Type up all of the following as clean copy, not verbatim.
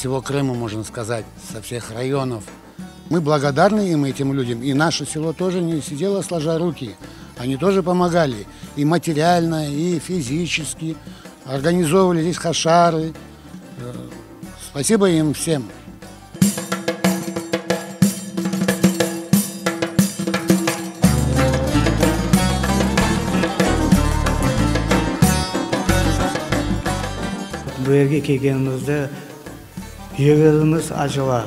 всего Крыма, можно сказать, со всех районов. Мы благодарны им, этим людям. И наше село тоже не сидело сложа руки. Они тоже помогали и материально, и физически. Организовывали здесь хашары. Спасибо им всем. Bu yerge kelganimizda yuragimiz açıla.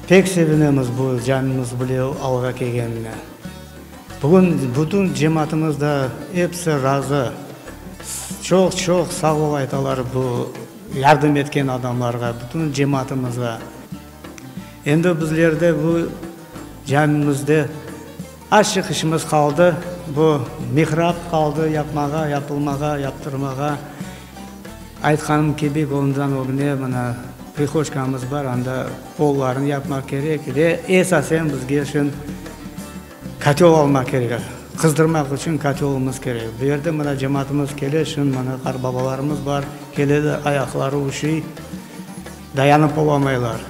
Pek sevinemiz bu canımız bilan avga kelganine. Bugün bütün cemaatimizde hepsi razı. Çok sağ ol aytalar bu yardım etken adamlarga, bütün cemaatimize. Endi bizlerde bu canımızda açık işimiz kaldı. Bu mihrap kaldı yapmaga, yapılmaga, yaptırmaga. Aytkaным kebek ondan ogune mana prixoshkamiz var, anda pollarını yapmak gerek ve esasen bizge şun katyol almak gerek. Kızdırmak için katyolumuz gerek. Bu yerde mana cemaatimiz kele, şun mana qarbabalarımız var, kele de ayakları uşuy, dayanıp olamaylar.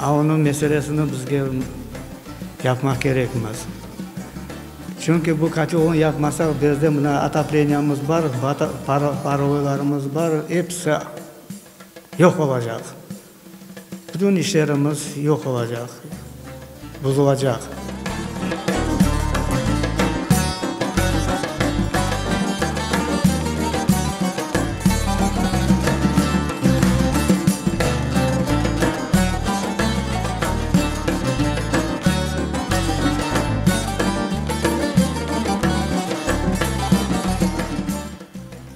Onun meselesini bizge yapmak gerekmez. Çünkü bu katyolunu yapmasak bizde mana ataplenyamız var, paroylarımız var, hepsi yok olacak. Bütün işlerimiz yok olacak, bozulacak.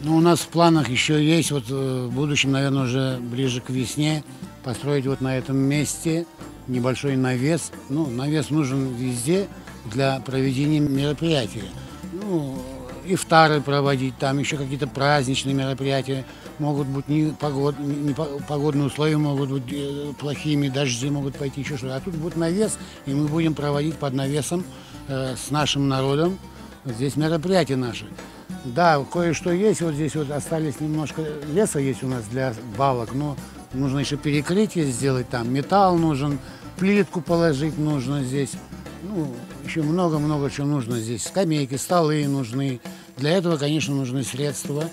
Ну, у нас в планах еще есть, вот в будущем, наверное, уже ближе к весне, построить вот на этом месте небольшой навес. Ну, навес нужен везде для проведения мероприятий. Ну, ифтары проводить, там еще какие-то праздничные мероприятия. Могут быть погодные условия, могут быть плохими, дожди могут пойти, еще что-то. А тут будет навес, и мы будем проводить под навесом с нашим народом здесь мероприятия наши. Да, кое-что есть, вот здесь вот остались немножко леса есть у нас для балок, но нужно еще перекрытие сделать там, металл нужен, плитку положить нужно здесь, ну, еще много-много чего нужно здесь, скамейки, столы нужны. Для этого, конечно, нужны средства.